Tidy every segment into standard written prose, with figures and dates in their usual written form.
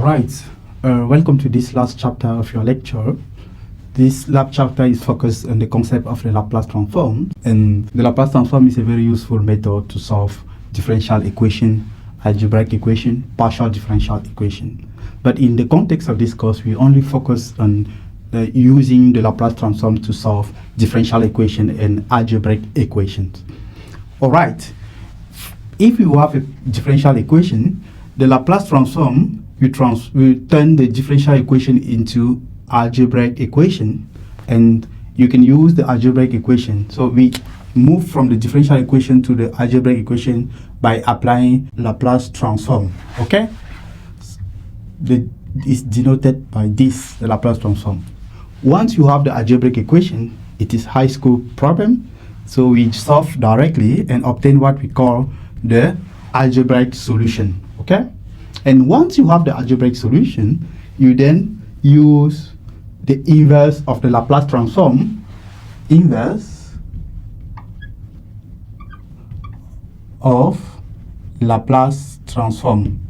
Alright, welcome to this last chapter of your lecture. This lab chapter is focused on the concept of the Laplace transform, and the Laplace transform is a very useful method to solve differential equation, algebraic equation, partial differential equation. But in the context of this course, we only focus on using the Laplace transform to solve differential equation and algebraic equations. Alright, if you have a differential equation, the Laplace transform will turn the differential equation into algebraic equation, and you can use the algebraic equation. So we move from the differential equation to the algebraic equation by applying Laplace transform. Okay, it's denoted by this, the Laplace transform. Once you have the algebraic equation, it is high school problem, so we solve directly and obtain what we call the algebraic solution. Okay, and once you have the algebraic solution, you then use the inverse of the Laplace transform. Inverse of Laplace transform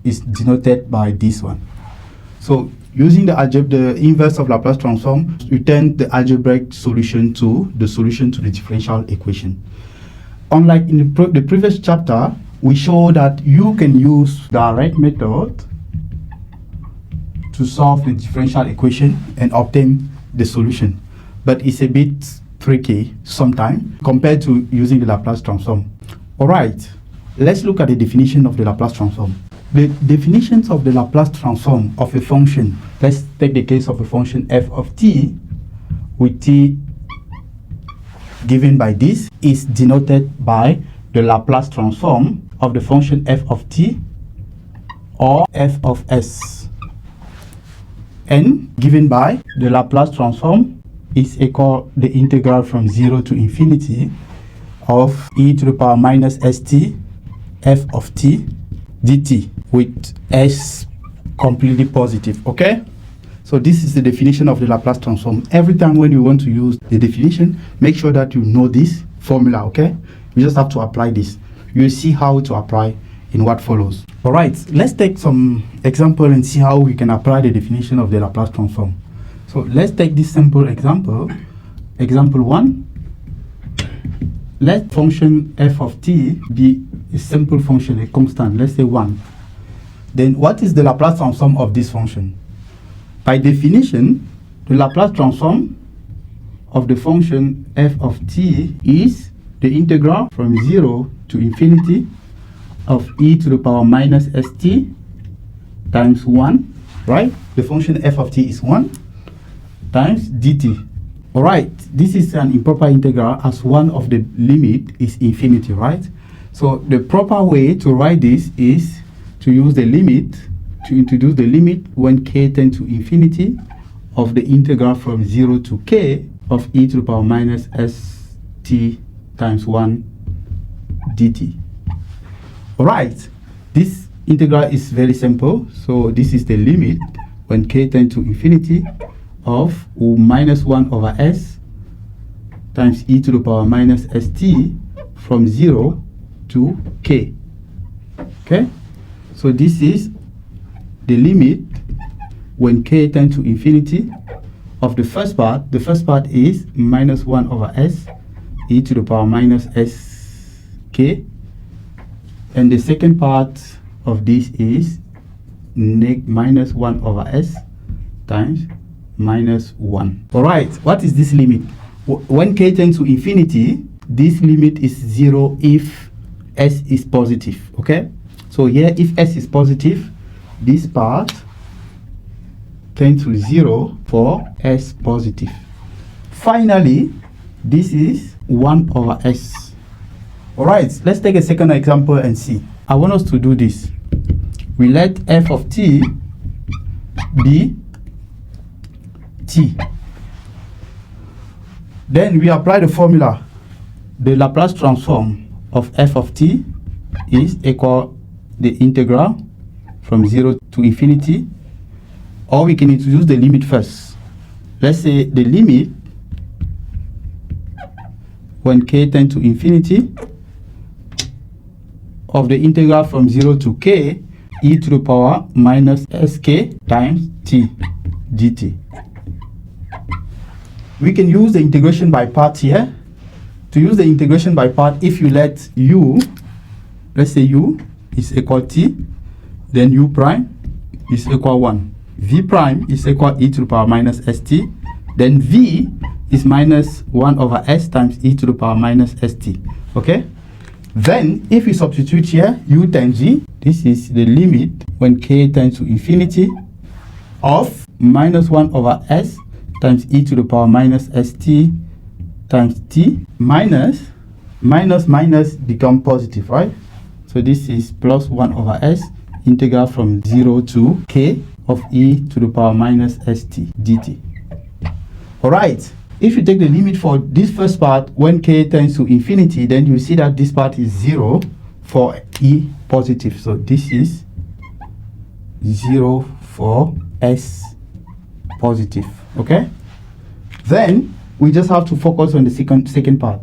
is denoted by this one. So using the inverse of Laplace transform, you turn the algebraic solution to the solution to the differential equation. Unlike in the previous chapter, we show that you can use direct method to solve the differential equation and obtain the solution, but it's a bit tricky sometimes compared to using the Laplace transform. Alright, let's look at the definition of the Laplace transform. The definitions of the Laplace transform of a function, let's take the case of a function f of t, with t given by this, is denoted by the Laplace transform of the function f of t or f of s, and given by the Laplace transform is equal the integral from 0 to infinity of e to the power minus st f of t dt, with s completely positive. Okay, so this is the definition of the Laplace transform. Every time when you want to use the definition, make sure that you know this formula. Okay, you just have to apply this. You'll see how to apply in what follows. Alright, let's take some example and see how we can apply the definition of the Laplace transform. So let's take this simple example. Example 1. Let function f of t be a simple function, a constant, let's say 1. Then what is the Laplace transform of this function? By definition, the Laplace transform of the function f of t is the integral from 0 to infinity of e to the power minus st times 1, right? The function f of t is 1 times dt. Alright, this is an improper integral as one of the limit is infinity, right? So the proper way to write this is to use the limit, to introduce the limit when k tends to infinity of the integral from 0 to k of e to the power minus st times 1 dt. Alright, this integral is very simple. So this is the limit when k tends to infinity of minus 1 over s times e to the power minus st from 0 to k. Okay, so this is the sk when k tends to infinity of the first part. The first part is minus 1 over s e to the power minus sk, and the second part of this is minus 1 over s times minus 1. Alright, what is this limit? When k tends to infinity, this limit is 0 if s is positive. Okay, so here if s is positive, this part tends to 0 for s positive. Finally, this is 1 over s. Alright, let's take a second example and see. I want us to do this. We let f of t be t. Then we apply the formula. The Laplace transform of f of t is equal the integral from 0 to infinity, or we can introduce the limit first. Let's say the limit when k tends to infinity of the integral from 0 to k e to the power minus sk times t dt. We can use the integration by part here. To use the integration by part, if you let u, let's say u is equal t, then u prime is equal 1. V prime is equal e to the power minus st, then v is minus 1 over s times e to the power minus st. Okay? Then, if we substitute here u times v, this is the limit when k tends to infinity of minus 1 over s times e to the power minus st times t, minus become positive, right? So this is plus 1 over s integral from 0 to k of e to the power minus st dt. Alright, if you take the limit for this first part when k tends to infinity, then you see that this part is 0 for e positive. So this is 0 for s positive. Okay? Then we just have to focus on the second part.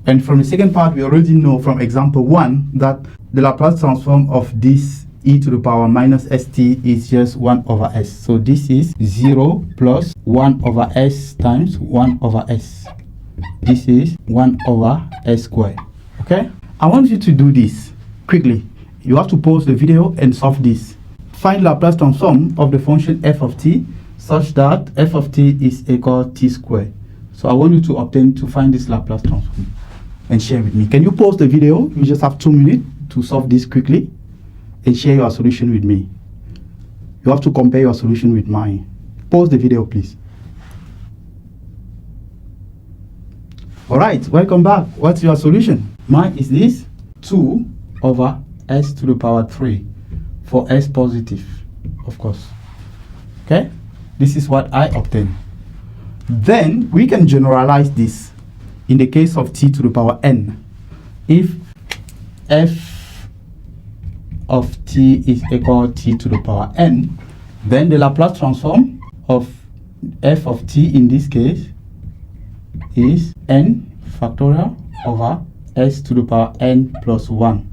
And from the second part, we already know from example 1 that the Laplace transform of this e to the power minus st is just 1 over s. So this is 0 plus 1 over s times 1 over s. This is 1 over s squared. Okay? I want you to do this quickly. You have to pause the video and solve this. Find Laplace transform of the function f of t such that f of t is equal t squared. So I want you to find this Laplace transform and share with me. Can you pause the video? You just have 2 minutes to solve this quickly and share your solution with me. You have to compare your solution with mine. Pause the video, please. Alright, welcome back. What's your solution? Mine is this, 2 over s to the power 3 for s positive, of course. Okay? This is what I obtained. Then we can generalize this in the case of t to the power n. If f of t is equal to t to the power n, then the Laplace transform of f of t in this case is n factorial over s to the power n plus 1,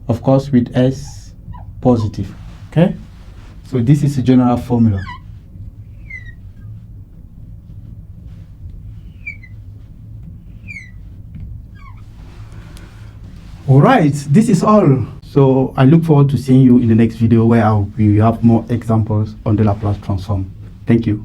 of course with s positive. Okay, so this is a general formula. Alright, this is all. So I look forward to seeing you in the next video where we have more examples on the Laplace transform. Thank you.